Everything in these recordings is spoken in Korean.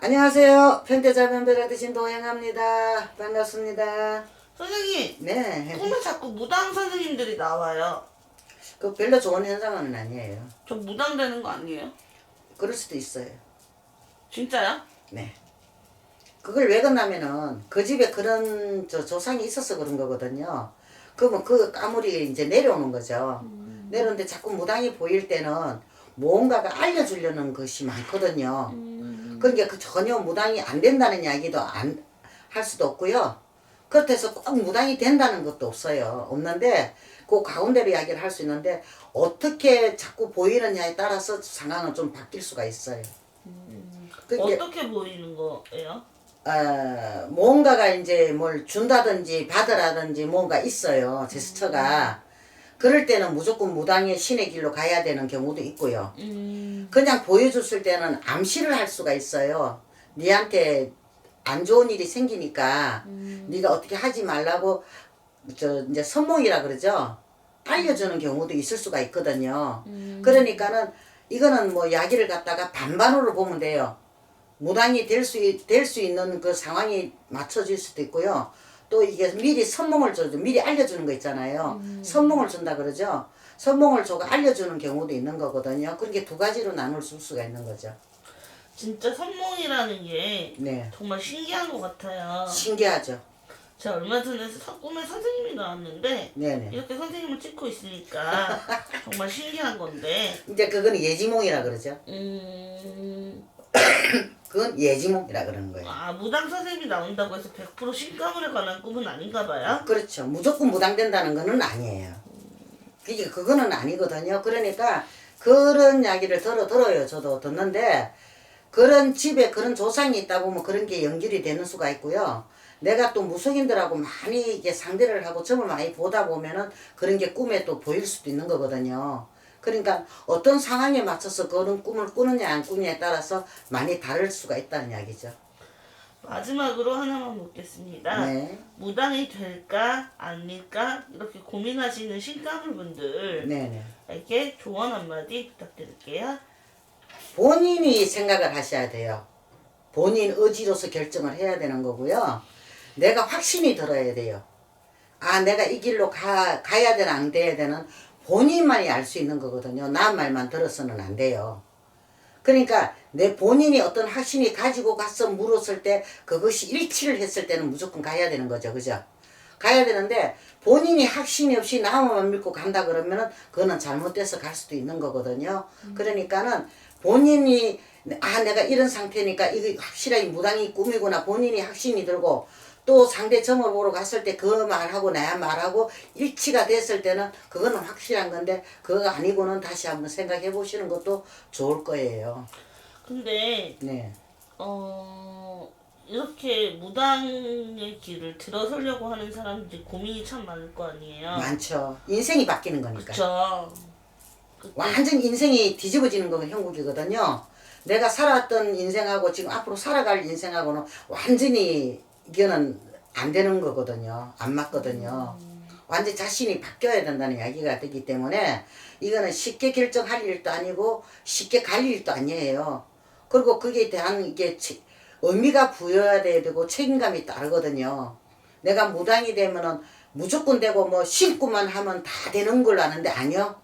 안녕하세요. 편대자변배를 드신 도행합니다. 반갑습니다. 선생님, 네. 꿈에 자꾸 무당 선생님들이 나와요. 그 별로 좋은 현상은 아니에요. 저 무당 되는 거 아니에요? 그럴 수도 있어요. 진짜요? 네. 그걸 왜 그러냐면은 그 집에 그런 조상이 있어서 그런 거거든요. 그러면 그 까물이 이제 내려오는 거죠. 내려오는데 자꾸 무당이 보일 때는 무언가가 알려주려는 것이 많거든요. 그러니까 그 전혀 무당이 안 된다는 이야기도 안 할 수도 없고요. 그렇다 해서 꼭 무당이 된다는 것도 없어요. 없는데 그 가운데로 이야기를 할 수 있는데 어떻게 자꾸 보이느냐에 따라서 상황은 좀 바뀔 수가 있어요. 그게 어떻게 보이는 거예요? 뭔가가 이제 뭘 준다든지 받으라든지 뭔가 있어요. 제스처가. 그럴 때는 무조건 무당의 신의 길로 가야 되는 경우도 있고요. 그냥 보여줬을 때는 암시를 할 수가 있어요. 니한테 안 좋은 일이 생기니까 네가 어떻게 하지 말라고 이제 선몽이라 그러죠. 알려주는 경우도 있을 수가 있거든요. 그러니까는 이거는 뭐 이야기를 갖다가 반반으로 보면 돼요. 무당이 될 수 있는 그 상황이 맞춰질 수도 있고요. 또 이게 미리 선몽을 줘줘. 미리 알려주는 거 있잖아요. 선몽을 준다 그러죠. 선몽을 줘가 알려주는 경우도 있는 거거든요. 그렇게 두 가지로 나눌 수가 있는 거죠. 진짜 선몽이라는 게 네. 정말 신기한 것 같아요. 신기하죠. 제가 얼마 전에 꿈에 선생님이 나왔는데 네네. 이렇게 선생님을 찍고 있으니까 정말 신기한 건데 이제 그건 예지몽이라 그러죠. 그건 예지몽이라 그러는 거예요. 무당 선생님이 나온다고 해서 100% 신감에 관한 꿈은 아닌가 봐요? 그렇죠. 무조건 무당된다는 거는 아니에요. 그거는 아니거든요. 그러니까 그런 이야기를 들어요. 저도 듣는데 그런 집에 그런 조상이 있다 보면 그런 게 연결이 되는 수가 있고요. 내가 또 무속인들하고 많이 이게 상대를 하고 점을 많이 보다 보면은 그런 게 꿈에 또 보일 수도 있는 거거든요. 그러니까 어떤 상황에 맞춰서 그런 꿈을 꾸느냐 안 꾸느냐에 따라서 많이 다를 수가 있다는 이야기죠. 마지막으로 하나만 묻겠습니다. 네. 무당이 될까 아닐까 이렇게 고민하시는 신가물 네네. 분들에게 조언 한마디 부탁드릴게요. 본인이 생각을 하셔야 돼요. 본인 의지로서 결정을 해야 되는 거고요. 내가 확신이 들어야 돼요. 내가 이 길로 가야 되나 안 돼야 되는 본인만이 알 수 있는 거거든요. 남 말만 들어서는 안 돼요. 그러니까 내 본인이 어떤 확신이 가지고 가서 물었을 때 그것이 일치를 했을 때는 무조건 가야 되는 거죠. 그죠? 가야 되는데 본인이 확신이 없이 남만 믿고 간다 그러면은 그거는 잘못돼서 갈 수도 있는 거거든요. 그러니까는 본인이 내가 이런 상태니까 이게 확실하게 무당이 꿈이구나 본인이 확신이 들고 또 상대 점을 보러 갔을 때 그 말하고 내 말하고 일치가 됐을 때는 그거는 확실한 건데 그거 아니고는 다시 한번 생각해 보시는 것도 좋을 거예요. 근데 네. 이렇게 무당의 길을 들어서려고 하는 사람들이 고민이 참 많을 거 아니에요. 많죠. 인생이 바뀌는 거니까. 그쵸. 완전 인생이 뒤집어지는 건 형국이거든요. 내가 살았던 인생하고 지금 앞으로 살아갈 인생하고는 완전히 이거는 안 되는 거거든요. 안 맞거든요. 완전 자신이 바뀌어야 된다는 이야기가 되기 때문에 이거는 쉽게 결정할 일도 아니고 쉽게 갈 일도 아니에요. 그리고 거기에 대한 이게 의미가 부여해야 되고 책임감이 따르거든요. 내가 무당이 되면은 무조건 되고 뭐 신고만 하면 다 되는 걸로 아는데 아니요.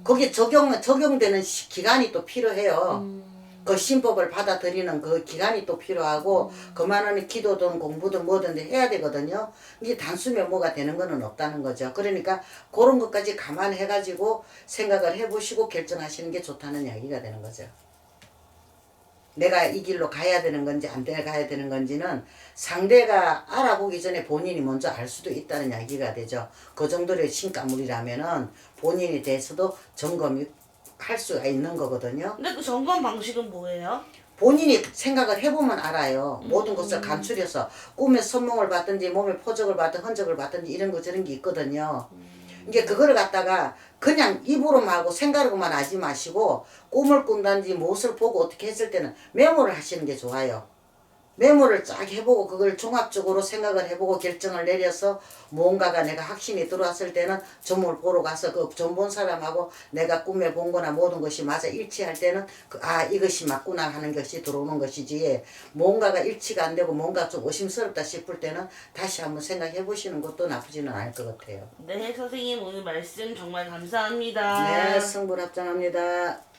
거기에 적용되는 기간이 또 필요해요. 그 신법을 받아들이는 그 기간이 또 필요하고 그만한 기도든 공부든 뭐든 해야 되거든요. 이게 단수면 뭐가 되는 거는 없다는 거죠. 그러니까 그런 것까지 감안해가지고 생각을 해보시고 결정하시는 게 좋다는 이야기가 되는 거죠. 내가 이 길로 가야 되는 건지 안 가야 되는 건지는 상대가 알아보기 전에 본인이 먼저 알 수도 있다는 이야기가 되죠. 그 정도의 신가물이라면은 본인에 대해서도 점검이 할 수가 있는 거거든요. 근데 그 점검 방식은 뭐예요? 본인이 생각을 해보면 알아요. 모든 것을 감추려서 꿈에 선몽을 받든지 몸에 포적을 받든 흔적을 받든지 이런 거 저런 게 있거든요. 이게 그거를 갖다가 그냥 입으로만 하고 생각으로만 하지 마시고 꿈을 꾼다든지 무엇을 보고 어떻게 했을 때는 메모를 하시는 게 좋아요. 메모를 쫙 해보고 그걸 종합적으로 생각을 해보고 결정을 내려서 뭔가가 내가 확신이 들어왔을 때는 점을 보러 가서 그 점 본 사람하고 내가 꿈에 본 거나 모든 것이 맞아 일치할 때는 이것이 맞구나 하는 것이 들어오는 것이지, 뭔가가 일치가 안 되고 뭔가 좀 의심스럽다 싶을 때는 다시 한번 생각해 보시는 것도 나쁘지는 않을 것 같아요. 네, 선생님 오늘 말씀 정말 감사합니다. 네, 승불합장합니다.